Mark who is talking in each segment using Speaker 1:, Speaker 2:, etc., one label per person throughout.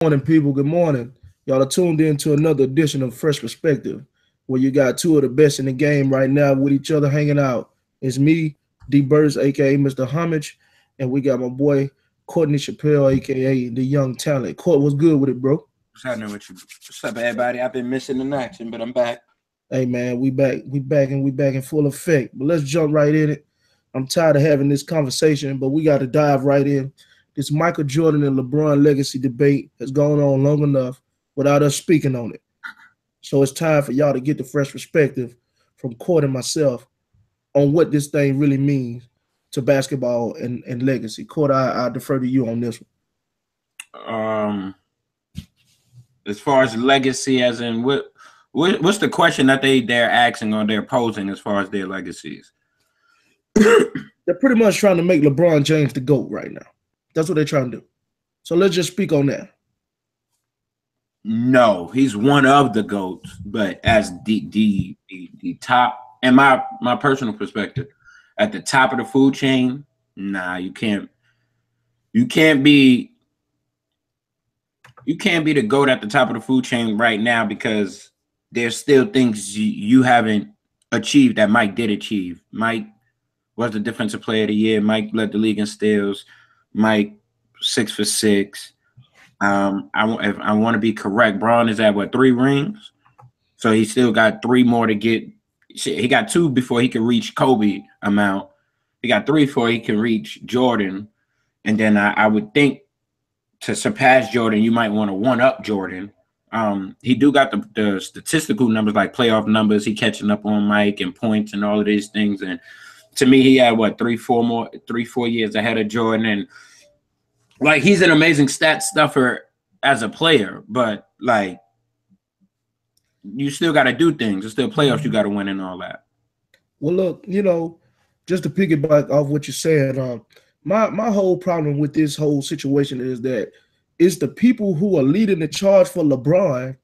Speaker 1: Morning, people. Good morning. Y'all are tuned in to another edition of Fresh Perspective, where you got two of the best in the game right now with each other hanging out. It's me, D Burst, aka Mr. Homage, and we got my boy Courtney Chappelle, aka the Young Talent. Court, what's good with it, bro?
Speaker 2: What's happening with you? What's up, everybody? I've been missing in action, but I'm back.
Speaker 1: Hey man, we back in full effect. But let's jump right in it. I'm tired of having this conversation, but we got to dive right in. This Michael Jordan and LeBron legacy debate has gone on long enough without us speaking on it. So it's time for y'all to get the fresh perspective from Court and myself on what this thing really means to basketball and legacy. Court, I defer to you on this
Speaker 2: Um, as far as legacy, as in what's the question that they're asking or they're posing as far as their legacies?
Speaker 1: They're pretty much trying to make LeBron James the GOAT right now. That's what they're trying to do. So let's just speak on that.
Speaker 2: No, he's one of the GOATs, but as the top, and my personal perspective, at the top of the food chain, nah, you can't be the GOAT at the top of the food chain right now because there's still things you haven't achieved that Mike did achieve. Mike was the defensive player of the year. Mike led the league in steals. Mike 6 for 6. If I want to be correct, Braun is at 3 rings, so he still got 3 more to get. He got 2 before he could reach Kobe amount. He got 3 before he can reach Jordan, and then I would think to surpass Jordan, you might want to one up Jordan. He do got the statistical numbers like playoff numbers. He catching up on Mike and points and all of these things. And to me, he had 3-4 years ahead of Jordan. And like he's an amazing stat stuffer as a player, but like you still got to do things. There's still playoffs you got to win and all that.
Speaker 1: Well, look, just to piggyback off what you said, my whole problem with this whole situation is that it's the people who are leading the charge for LeBron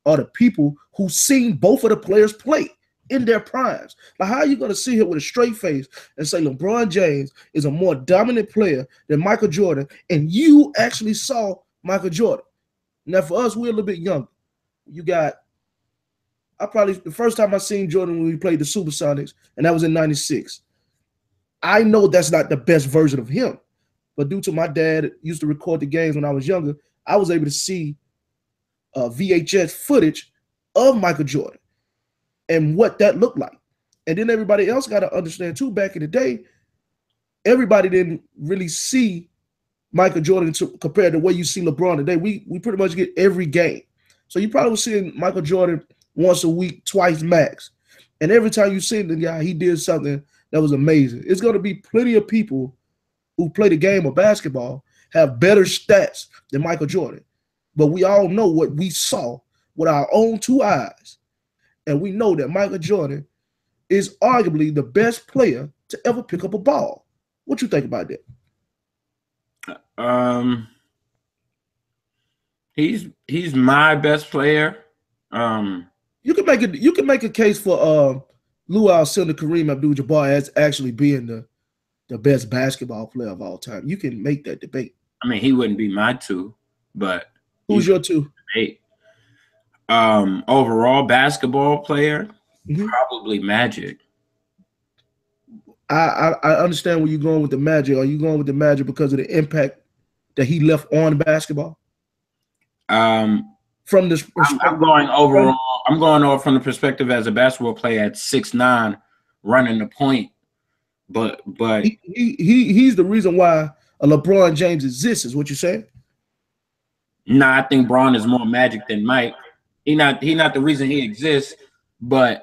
Speaker 1: are the people who seen both of the players play in their primes. Like, how are you going to sit here with a straight face and say LeBron James is a more dominant player than Michael Jordan, and you actually saw Michael Jordan? Now, for us, we're a little bit younger. The first time I seen Jordan when we played the Supersonics, and that was in '96. I know that's not the best version of him, but due to my dad used to record the games when I was younger, I was able to see VHS footage of Michael Jordan and what that looked like. And then everybody else got to understand too, back in the day, everybody didn't really see Michael Jordan compared to the way you see LeBron today. We pretty much get every game. So you probably was seeing Michael Jordan once a week, twice max. And every time you see the guy, he did something that was amazing. It's going to be plenty of people who play the game of basketball have better stats than Michael Jordan. But we all know what we saw with our own 2 eyes. And we know that Michael Jordan is arguably the best player to ever pick up a ball. What you think about
Speaker 2: that? He's my best player.
Speaker 1: You can make a case for Lou Alcindor, Kareem Abdul-Jabbar as actually being the best basketball player of all time. You can make that debate.
Speaker 2: I mean, he wouldn't be my 2, but
Speaker 1: who's your 2?
Speaker 2: Overall basketball player, probably Magic.
Speaker 1: I understand where you're going with the Magic. Are you going with the Magic because of the impact that he left on basketball? From this perspective,
Speaker 2: I'm going overall. I'm going off from the perspective as a basketball player at 6'9", running the point. But
Speaker 1: he's the reason why a LeBron James exists, is what you're saying?
Speaker 2: Nah, I think Braun is more Magic than Mike. He not the reason he exists, but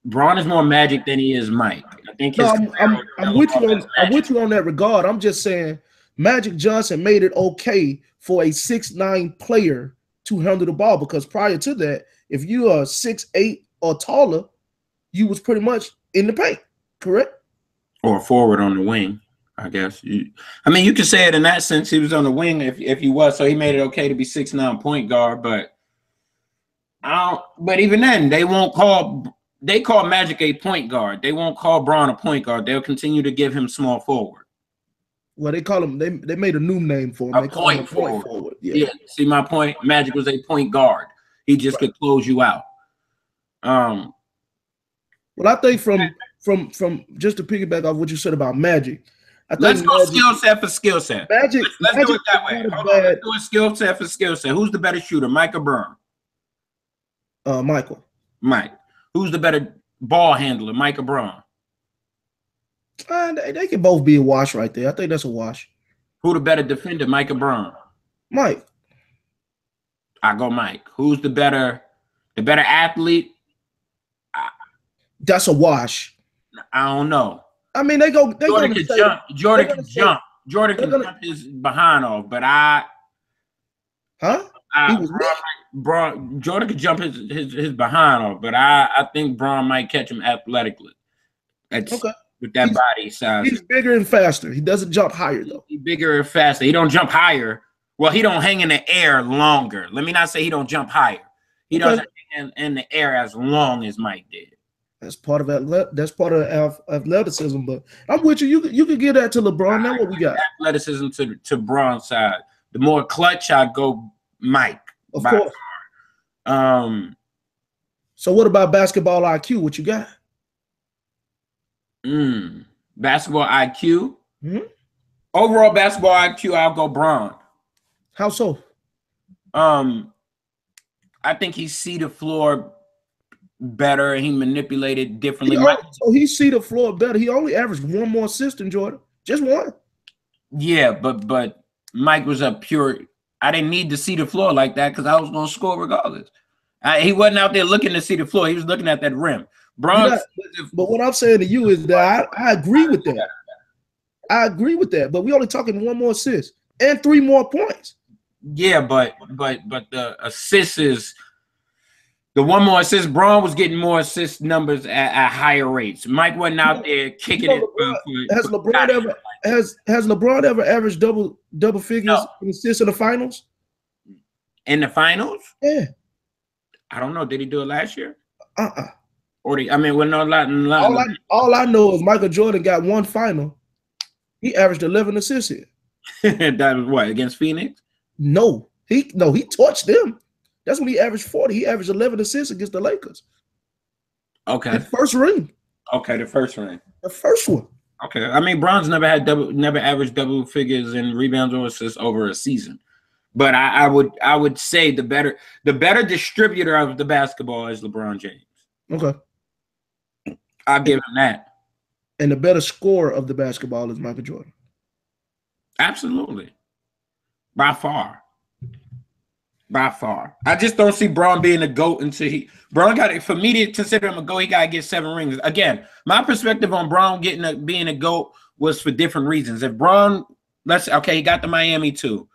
Speaker 2: Braun is more Magic than he is Mike. I think
Speaker 1: I'm with you on that regard. I'm just saying Magic Johnson made it okay for a 6'9" player to handle the ball, because prior to that, if you are 6'8" or taller, you was pretty much in the paint, correct?
Speaker 2: Or a forward on the wing, I guess. You could say it in that sense. He was on the wing if he was, so he made it okay to be 6'9" point guard. But even then, they call Magic a point guard. They won't call Braun a point guard. They'll continue to give him small forward.
Speaker 1: Well, they call him. They made a new name for him.
Speaker 2: A
Speaker 1: They call him
Speaker 2: point
Speaker 1: a point
Speaker 2: forward.
Speaker 1: forward.
Speaker 2: Yeah. See my point? Magic was a point guard. He just could close you out.
Speaker 1: Well, I think from just to piggyback off what you said about Magic,
Speaker 2: Let's go skill set for skill set.
Speaker 1: Magic.
Speaker 2: Let's do it that way. Hold on. Let's do a skill set for skill set. Who's the better shooter, Mike or Braun?
Speaker 1: Michael.
Speaker 2: Mike. Who's the better ball handler, Mike or Braun?
Speaker 1: They can both be a wash right there. I think that's a wash.
Speaker 2: Who the better defender, Mike or Braun?
Speaker 1: Mike.
Speaker 2: I go Mike. Who's the better athlete?
Speaker 1: That's a wash.
Speaker 2: I don't know.
Speaker 1: I mean, Jordan
Speaker 2: can jump. Jordan can jump. Jordan can jump his behind off, but Jordan could jump his behind off, but I think Braun might catch him athletically. With that body size.
Speaker 1: He's bigger and faster. He doesn't jump higher though.
Speaker 2: He's bigger and faster. He don't jump higher. Well, he don't hang in the air longer. Let me not say he don't jump higher. He doesn't hang in the air as long as Mike did.
Speaker 1: That's part of that. That's part of athleticism. But I'm with you. You could give that to LeBron. Now what we got?
Speaker 2: Athleticism to Braun's side. The more clutch, I go Mike.
Speaker 1: Of course. So what about basketball IQ? What you got?
Speaker 2: Basketball IQ.
Speaker 1: Mm-hmm.
Speaker 2: Overall basketball IQ, I'll go Braun.
Speaker 1: How so?
Speaker 2: I think he see the floor better. He manipulated differently.
Speaker 1: So he see the floor better. He only averaged one more assist than Jordan. Just one.
Speaker 2: Yeah, but Mike was a pure. I didn't need to see the floor like that because I was going to score regardless. He wasn't out there looking to see the floor. He was looking at that rim. Braun.
Speaker 1: But what I'm saying to you is that I agree with that. I agree with that. But we only talking one more assist and 3 more points.
Speaker 2: Yeah, but the assist is the one more assist. Braun was getting more assist numbers at higher rates. Mike wasn't out there kicking it.
Speaker 1: Has LeBron ever averaged double figures in assists in the finals?
Speaker 2: In the finals?
Speaker 1: Yeah.
Speaker 2: I don't know. Did he do it last year?
Speaker 1: All I know is Michael Jordan got one final. He averaged 11 assists here.
Speaker 2: That was what, against Phoenix?
Speaker 1: No, he torched them. That's when he averaged 40. He averaged 11 assists against the Lakers.
Speaker 2: Okay.
Speaker 1: The first ring.
Speaker 2: Okay, the first ring.
Speaker 1: The first one.
Speaker 2: Okay. I mean, Braun's never averaged double figures in rebounds or assists over a season. But I would say the better distributor of the basketball is LeBron James.
Speaker 1: Okay.
Speaker 2: I'll give him that.
Speaker 1: And the better scorer of the basketball is Michael Jordan.
Speaker 2: Absolutely. By far. I just don't see Braun being a GOAT until Braun got it. For me to consider him a GOAT, he got to get 7 rings. Again, my perspective on Braun being a GOAT was for different reasons. If Braun, he got the Miami 2.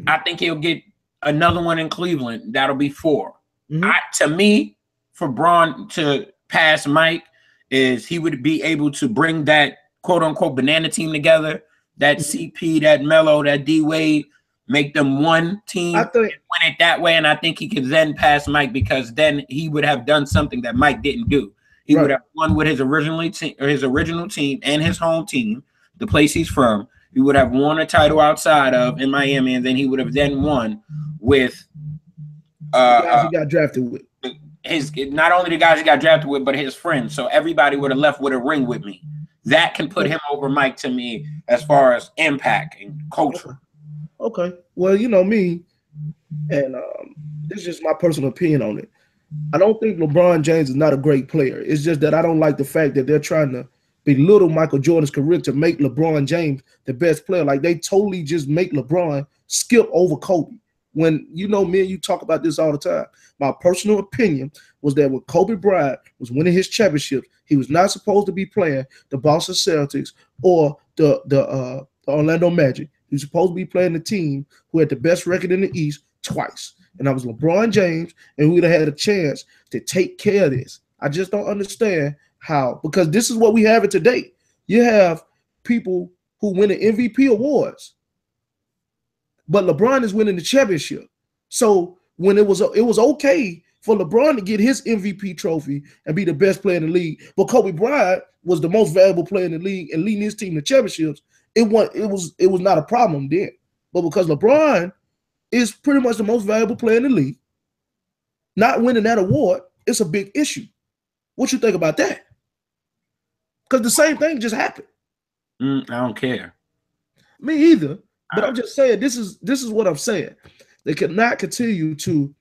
Speaker 2: I think he'll get another one in Cleveland. That'll be 4. Mm-hmm. To me, for Braun to pass Mike, is he would be able to bring that quote-unquote banana team together, that CP, that Melo, that D-Wade, make them one team, win it that way, and I think he could then pass Mike because then he would have done something that Mike didn't do. He would have won with his original team and his home team, the place he's from. He would have won a title outside of in Miami, and then he would have then won with
Speaker 1: the guys he got drafted with.
Speaker 2: Not only the guys he got drafted with, but his friends. So everybody would have left with a ring with me. That can put him over Mike to me as far as impact and culture.
Speaker 1: Okay. Well, you know me, and this is just my personal opinion on it. I don't think LeBron James is not a great player. It's just that I don't like the fact that they're trying to belittle Michael Jordan's career to make LeBron James the best player. Like they totally just make LeBron skip over Kobe. When me and you talk about this all the time. My personal opinion was that when Kobe Bryant was winning his championships, he was not supposed to be playing the Boston Celtics or the Orlando Magic. He was supposed to be playing the team who had the best record in the East twice. And that was LeBron James, and we would have had a chance to take care of this. I just don't understand how, because this is what we have it today. You have people who win the MVP awards, but LeBron is winning the championship. So when it was okay for LeBron to get his MVP trophy and be the best player in the league, but Kobe Bryant was the most valuable player in the league and leading his team to championships, it was not a problem then. But because LeBron is pretty much the most valuable player in the league, not winning that award, it's a big issue. What you think about that? Because the same thing just happened.
Speaker 2: I don't care.
Speaker 1: Me either. But I'm just saying, this is what I'm saying. They cannot continue to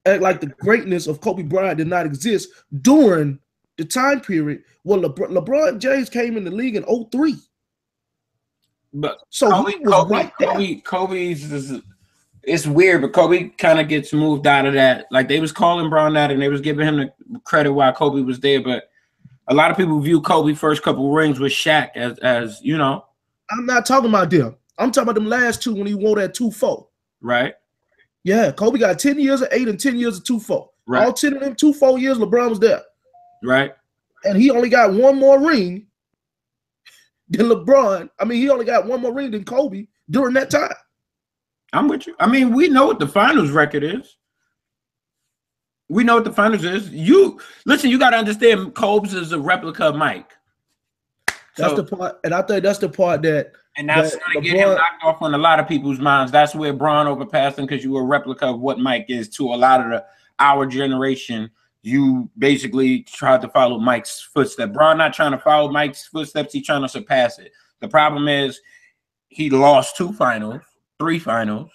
Speaker 1: act like the greatness of Kobe Bryant did not exist during the time period when LeBron James came in the league in 2003.
Speaker 2: But
Speaker 1: so
Speaker 2: Kobe's it's weird, but Kobe kind of gets moved out of that. Like they was calling Bron that, and they was giving him the credit while Kobe was there. But a lot of people view Kobe first couple rings with Shaq as you know.
Speaker 1: I'm not talking about them. I'm talking about them last two when he wore that 2-4.
Speaker 2: Right.
Speaker 1: Yeah, Kobe got 10 years of 8 and 10 years of 2-4.
Speaker 2: Right.
Speaker 1: All 10 of them 2-4 years, LeBron was there.
Speaker 2: Right.
Speaker 1: And he only got one more ring than LeBron. I mean, he only got one more ring than Kobe during that time.
Speaker 2: I'm with you. I mean, we know what the finals record is. We know what the finals is. You got to understand Kobe's is a replica of Mike.
Speaker 1: That's the part, and I think that's the part that's
Speaker 2: going to get him knocked off on a lot of people's minds. That's where Bron overpassed him, because you were a replica of what Mike is to a lot of our generation. You basically tried to follow Mike's footsteps. Bron not trying to follow Mike's footsteps. He's trying to surpass it. The problem is he lost 3 finals.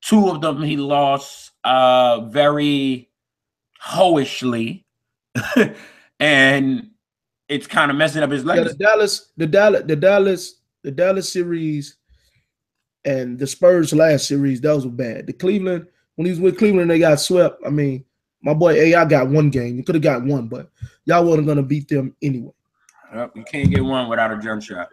Speaker 2: 2 of them he lost very hoishly, and it's kind of messing up his legacy.
Speaker 1: The Dallas series and the Spurs last series, those were bad. The Cleveland, when he was with Cleveland, they got swept. I mean, my boy AI got one game. You could have got one, but y'all wasn't gonna beat them anyway.
Speaker 2: You can't get one without a jump shot.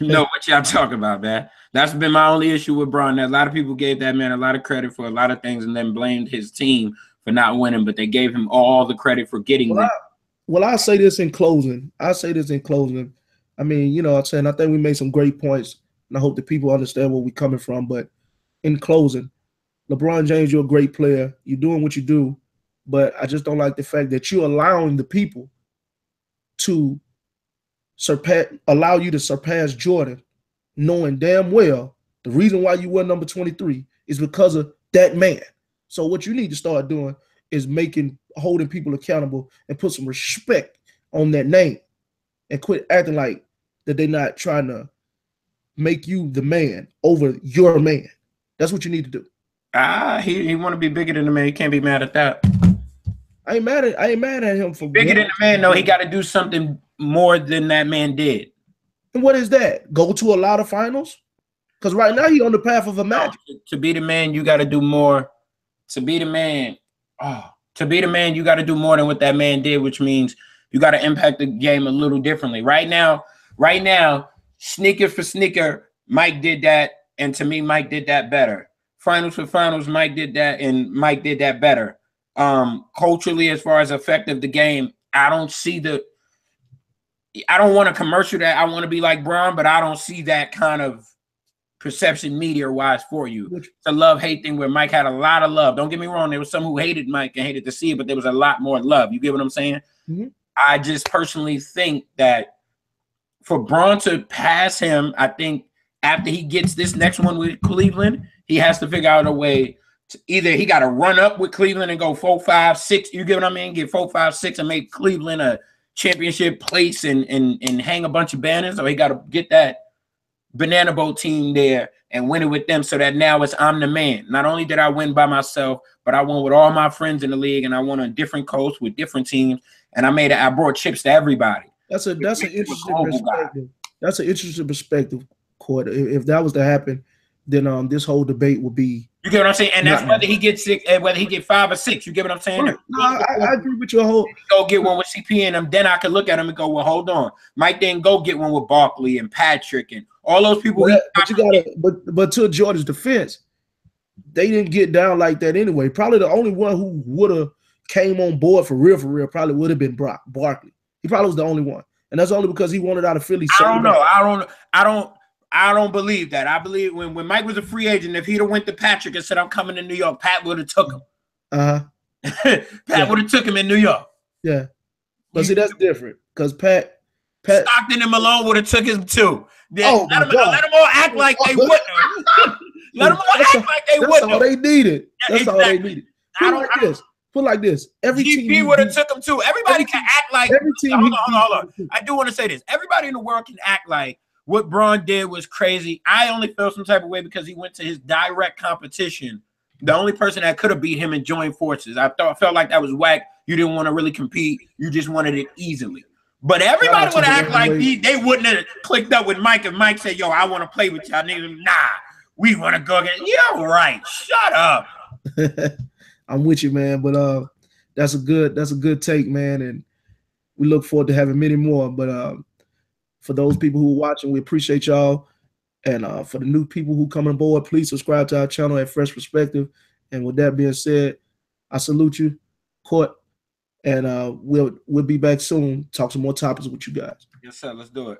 Speaker 2: No, what y'all talking about, man? That's been my only issue with Bron. A lot of people gave that man a lot of credit for a lot of things and then blamed his team for not winning, but they gave him all the credit for getting them.
Speaker 1: Well, I'll say this in closing. I mean, you know what I'm saying? I think we made some great points, and I hope that people understand where we're coming from. But in closing, LeBron James, you're a great player. You're doing what you do, but I just don't like the fact that you're allowing the people to allow you to surpass Jordan, knowing damn well the reason why you were number 23 is because of that man. So what you need to start doing is holding people accountable and put some respect on that name and quit acting like that they're not trying to make you the man over your man. That's what you need to do.
Speaker 2: He want to be bigger than the man. He can't be mad at that.
Speaker 1: I ain't mad at him for
Speaker 2: bigger than the man. No, he got to do something more than that man did.
Speaker 1: And what is that? Go to a lot of finals? Because right now he's on the path of a match.
Speaker 2: To be the man, you got to do more. To be the man, you got to do more than what that man did, which means you got to impact the game a little differently. Right now, sneaker for sneaker, Mike did that, and to me, Mike did that better. Finals for finals, Mike did that, and Mike did that better. Culturally, as far as effective the game, I don't want a commercial that I want to be like Bron, but I don't see that kind of perception media-wise for you. It's a love-hate thing where Mike had a lot of love. Don't get me wrong. There was some who hated Mike and hated to see it, but there was a lot more love. You get what I'm saying? Mm-hmm. I just personally think that for Bron to pass him, I think after he gets this next one with Cleveland, he has to figure out a way to either he got to run up with Cleveland and go 4, 5, 6. You get what I mean? Get 4, 5, 6 and make Cleveland a championship place and hang a bunch of banners, or he got to get that banana boat team there and win it with them so that now it's I'm the man. Not only did I win by myself, but I won with all my friends in the league, and I won on different coasts with different teams, and I brought chips to everybody.
Speaker 1: That's an interesting perspective. That's an interesting perspective, Court. If that was to happen, then this whole debate would be.
Speaker 2: You get what I'm saying? And that's whether he gets 6, whether he get 5 or 6. You get what I'm saying?
Speaker 1: Right. No, I agree with your whole.
Speaker 2: Go get one with CP and them. Then I could look at him and go, well, hold on. Mike didn't go get one with Barkley and Patrick and all those people.
Speaker 1: But to Jordan's defense, they didn't get down like that anyway. Probably the only one who would have came on board for real, probably would have been Barkley. He probably was the only one, and that's only because he wanted out of Philly.
Speaker 2: I don't believe that. I believe when Mike was a free agent, if he'd have went to Patrick and said, I'm coming to New York, Pat would have took him. Pat would have took him in New York.
Speaker 1: Yeah. But see, that's different because Pat Pat.
Speaker 2: Stockton and Malone would have took him too.
Speaker 1: Oh my God.
Speaker 2: Let them all act like they wouldn't have. Let them all act like they wouldn't.
Speaker 1: That's all they needed. That's
Speaker 2: exactly.
Speaker 1: all they needed. Put like this. Every
Speaker 2: GP
Speaker 1: team
Speaker 2: would have took him too. Everybody can act like.
Speaker 1: Every team.
Speaker 2: Hold on. I do want to say this. Everybody in the world can act like what Bron did was crazy. I only felt some type of way because he went to his direct competition. The only person that could have beat him and joined forces. I felt like that was whack. You didn't want to really compete. You just wanted it easily. But everybody would act like they wouldn't have clicked up with Mike if Mike said, yo, I want to play with y'all niggas. Nah, we want to go against. You're right. Shut up.
Speaker 1: I'm with you, man. But that's a good take, man. And we look forward to having many more. But for those people who are watching, we appreciate y'all. And for the new people who come on board, please subscribe to our channel at Phresh Perspective. And with that being said, I salute you, Court. And we'll be back soon. Talk some more topics with you guys.
Speaker 2: Yes, sir. Let's do it.